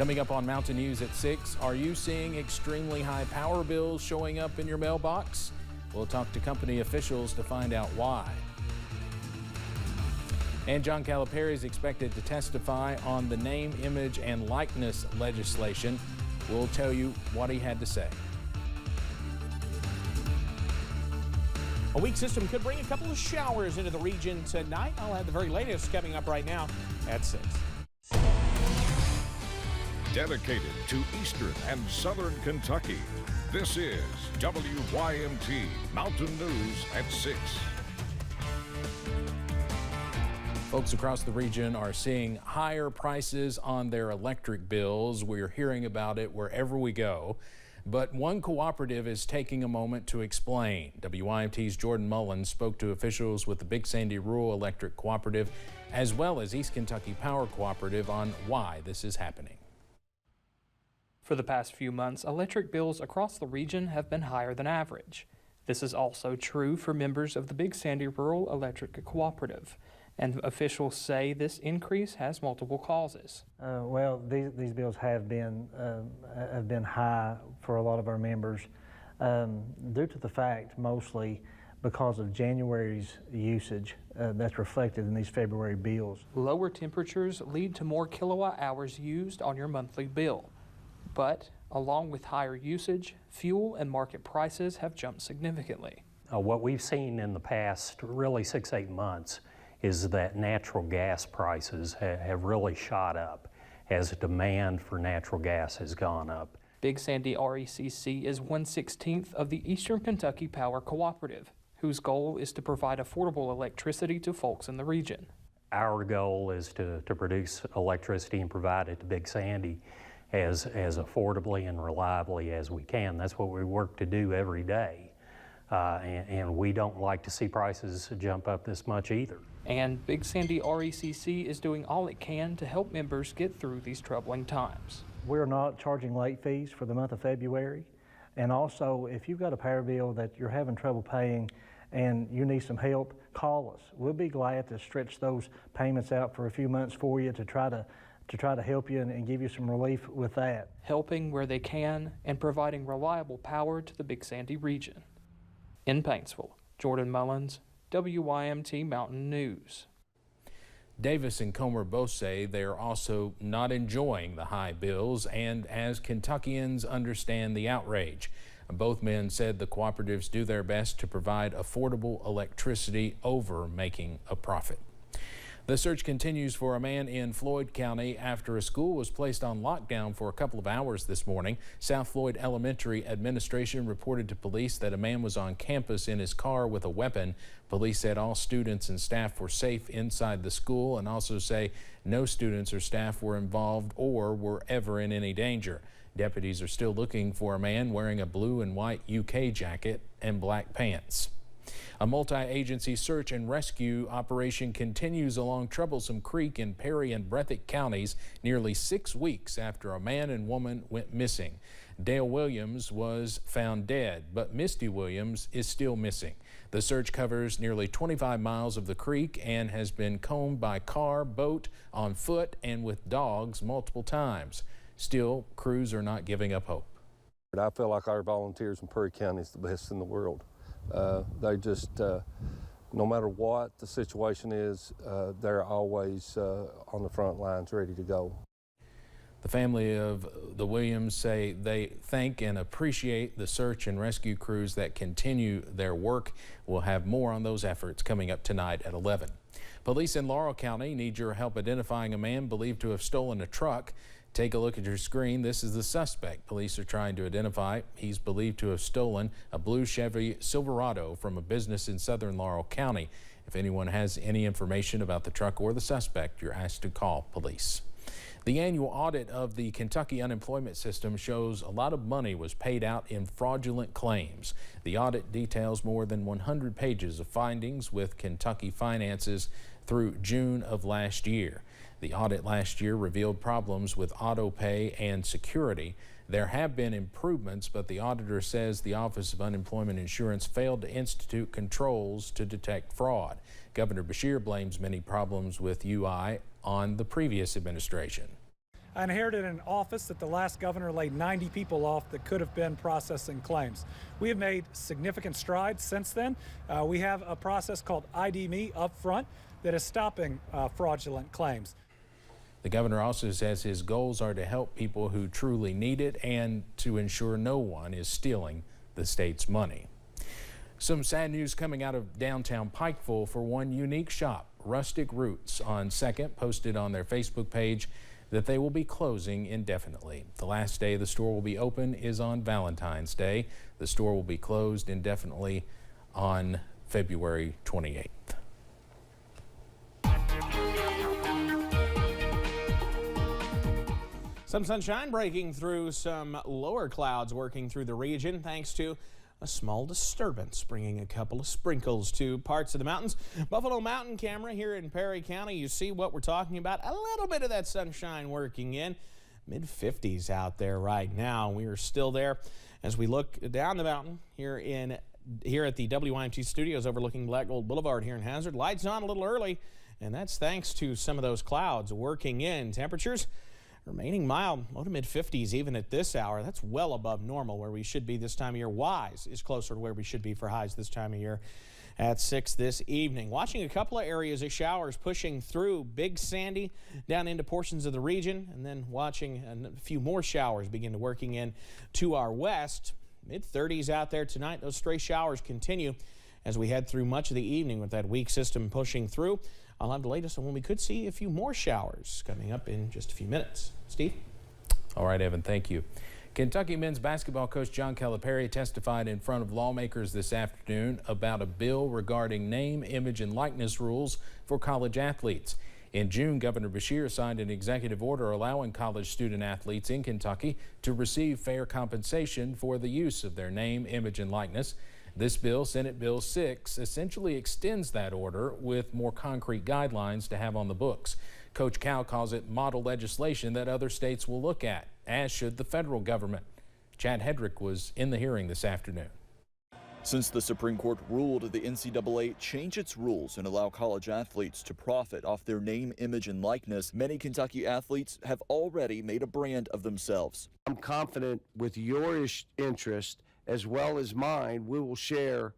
Coming up on Mountain News at 6, are you seeing extremely high power bills showing up in your mailbox? We'll talk to company officials to find out why. And John Calipari is expected to testify on the name, image, and likeness legislation. We'll tell you what he had to say. A weak system could bring a couple of showers into the region tonight. I'll have the very latest coming up right now at 6. Dedicated to Eastern and Southern Kentucky, this is WYMT Mountain News at 6. Folks across the region are seeing higher prices on their electric bills. We're hearing about it wherever we go. But one cooperative is taking a moment to explain. WYMT's Jordan Mullins spoke to officials with the Big Sandy Rural Electric Cooperative as well as East Kentucky Power Cooperative on why this is happening. For the past few months, electric bills across the region have been higher than average. This is also true for members of the Big Sandy Rural Electric Cooperative, and officials say this increase has multiple causes. Well, these bills have been high for a lot of our members due to the fact mostly because of January's usage that's reflected in these February bills. Lower temperatures lead to more kilowatt hours used on your monthly bill. But along with higher usage, fuel and market prices have jumped significantly. What we've seen in the past really 6-8 months is that natural gas prices have really shot up as demand for natural gas has gone up. Big Sandy RECC is 1/16 of the Eastern Kentucky Power Cooperative, whose goal is to provide affordable electricity to folks in the region. Our goal is to produce electricity and provide it to Big Sandy as affordably and reliably as we can. That's what we work to do every day. And we don't like to see prices jump up this much either. And Big Sandy RECC is doing all it can to help members get through these troubling times. We're not charging late fees for the month of February. And also, if you've got a power bill that you're having trouble paying and you need some help, call us. We'll be glad to stretch those payments out for a few months for you to try to help you and give you some relief with that. Helping where they can and providing reliable power to the Big Sandy region. In Paintsville, Jordan Mullins, WYMT Mountain News. Davis and Comer both say they're also not enjoying the high bills, and as Kentuckians understand the outrage. Both men said the cooperatives do their best to provide affordable electricity over making a profit. The search continues for a man in Floyd County after a school was placed on lockdown for a couple of hours this morning. South Floyd Elementary administration reported to police that a man was on campus in his car with a weapon. Police said all students and staff were safe inside the school and also say no students or staff were involved or were ever in any danger. Deputies are still looking for a man wearing a blue and white UK jacket and black pants. A multi-agency search and rescue operation continues along Troublesome Creek in Perry and Breathitt counties nearly 6 weeks after a man and woman went missing. Dale Williams was found dead, but Misty Williams is still missing. The search covers nearly 25 miles of the creek and has been combed by car, boat, on foot, and with dogs multiple times. Still, crews are not giving up hope. I feel like our volunteers in Perry County is the best in the world. They just, no matter what the situation is, they're always on the front lines ready to go. The family of the Williams say they thank and appreciate the search and rescue crews that continue their work. We'll have more on those efforts coming up tonight at 11. Police in Laurel County need your help identifying a man believed to have stolen a truck. Take a look at your screen. This is the suspect police are trying to identify. He's believed to have stolen a blue Chevy Silverado from a business in southern Laurel County. If anyone has any information about the truck or the suspect, you're asked to call police. The annual audit of the Kentucky unemployment system shows a lot of money was paid out in fraudulent claims. The audit details more than 100 pages of findings with Kentucky finances through June of last year. The audit last year revealed problems with auto pay and security. There have been improvements, but the auditor says the Office of Unemployment Insurance failed to institute controls to detect fraud. Governor Beshear blames many problems with UI on the previous administration. I inherited an office that the last governor laid 90 people off that could have been processing claims. We have made significant strides since then. We have a process called ID Me up front that is stopping fraudulent claims. The governor also says his goals are to help people who truly need it and to ensure no one is stealing the state's money. Some sad news coming out of downtown Pikeville for one unique shop. Rustic Roots on 2nd posted on their Facebook page that they will be closing indefinitely. The last day the store will be open is on Valentine's Day. The store will be closed indefinitely on February 28th. Some sunshine breaking through, some lower clouds working through the region thanks to a small disturbance bringing a couple of sprinkles to parts of the mountains. Buffalo Mountain camera here in Perry County. You see what we're talking about. A little bit of that sunshine working in. Mid-50s out there right now. We are still there as we look down the mountain here at the WYMT studios overlooking Black Gold Boulevard here in Hazard. Lights on a little early, and that's thanks to some of those clouds working in. Temperatures remaining mild, low to mid-50s even at this hour. That's well above normal where we should be this time of year. Wise is closer to where we should be for highs this time of year at 6 this evening. Watching a couple of areas of showers pushing through Big Sandy down into portions of the region, and then watching a few more showers begin to working in to our west. Mid-30s out there tonight. Those stray showers continue as we head through much of the evening with that weak system pushing through. I'll have the latest on when we could see a few more showers coming up in just a few minutes. Steve? All right, Evan, thank you. Kentucky men's basketball coach John Calipari testified in front of lawmakers this afternoon about a bill regarding name, image, and likeness rules for college athletes. In June, Governor Beshear signed an executive order allowing college student athletes in Kentucky to receive fair compensation for the use of their name, image, and likeness. This bill, Senate Bill 6, essentially extends that order with more concrete guidelines to have on the books. Coach Cal calls it model legislation that other states will look at, as should the federal government. Chad Hedrick was in the hearing this afternoon. Since the Supreme Court ruled the NCAA change its rules and allow college athletes to profit off their name, image, and likeness, many Kentucky athletes have already made a brand of themselves. I'm confident with your interest as well as mine, we will share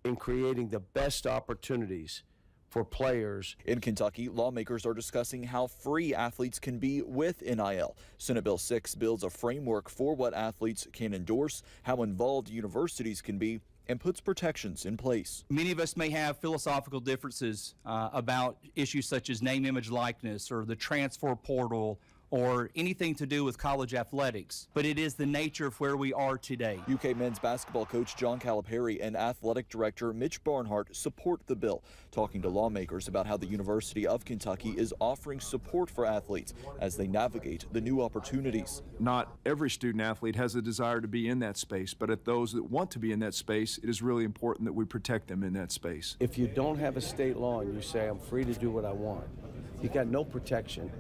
in creating the best opportunities for players. In Kentucky, lawmakers are discussing how free athletes can be with NIL. Senate Bill 6 builds a framework for what athletes can endorse, how involved universities can be, and puts protections in place. Many of us may have philosophical differences about issues such as name, image, likeness, or the transfer portal, or anything to do with college athletics, but it is the nature of where we are today. UK men's basketball coach John Calipari and athletic director Mitch Barnhart support the bill, talking to lawmakers about how the University of Kentucky is offering support for athletes as they navigate the new opportunities. Not every student athlete has a desire to be in that space, but at those that want to be in that space, it is really important that we protect them in that space. If you don't have a state law and you say, I'm free to do what I want, you got no protection.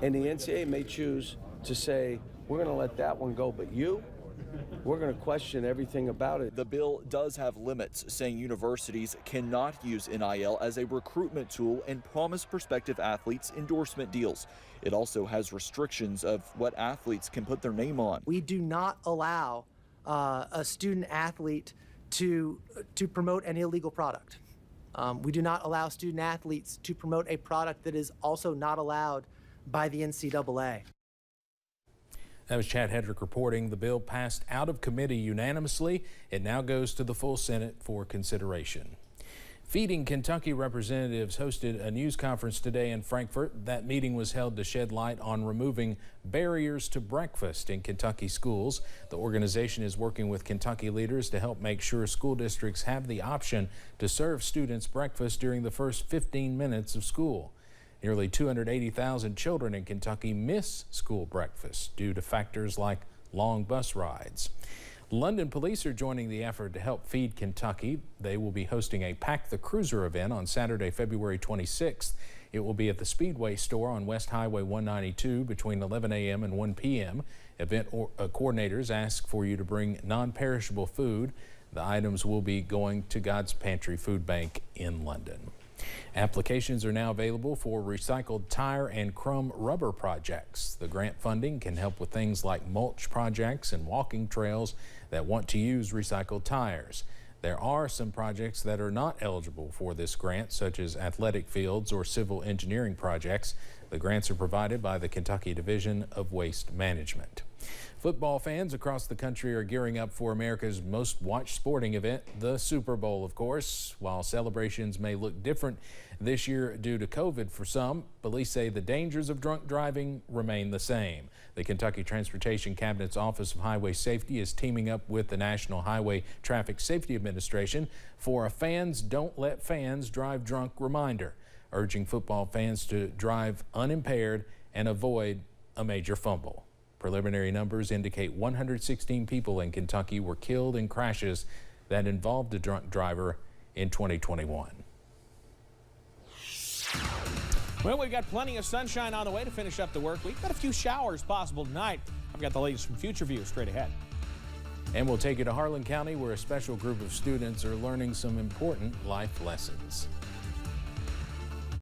And the NCAA may choose to say, we're going to let that one go, but we're going to question everything about it. The bill does have limits, saying universities cannot use NIL as a recruitment tool and promise prospective athletes endorsement deals. It also has restrictions of what athletes can put their name on. We do not allow a student athlete to promote an illegal product. We do not allow student athletes to promote a product that is also not allowed by the NCAA. That was Chad Hedrick reporting. The bill passed out of committee unanimously. It now goes to the full Senate for consideration. Feeding Kentucky representatives hosted a news conference today in Frankfort. That meeting was held to shed light on removing barriers to breakfast in Kentucky schools. The organization is working with Kentucky leaders to help make sure school districts have the option to serve students breakfast during the first 15 minutes of school. Nearly 280,000 children in Kentucky miss school breakfast due to factors like long bus rides. London police are joining the effort to help feed Kentucky. They will be hosting a Pack the Cruiser event on Saturday, February 26th. It will be at the Speedway store on West Highway 192 between 11 a.m. and 1 p.m. Event coordinators ask for you to bring non-perishable food. The items will be going to God's Pantry Food Bank in London. Applications are now available for recycled tire and chrome rubber projects. The grant funding can help with things like mulch projects and walking trails that want to use recycled tires. There are some projects that are not eligible for this grant, such as athletic fields or civil engineering projects. The grants are provided by the Kentucky Division of Waste Management. Football fans across the country are gearing up for America's most watched sporting event, the Super Bowl, of course. While celebrations may look different this year due to COVID for some, police say the dangers of drunk driving remain the same. The Kentucky Transportation Cabinet's Office of Highway Safety is teaming up with the National Highway Traffic Safety Administration for a Fans Don't Let Fans Drive Drunk reminder, urging football fans to drive unimpaired and avoid a major fumble. Preliminary numbers indicate 116 people in Kentucky were killed in crashes that involved a drunk driver in 2021. Well, we've got plenty of sunshine on the way to finish up the work week. Got a few showers possible tonight. I've got the latest from Future View straight ahead. And we'll take you to Harlan County, where a special group of students are learning some important life lessons.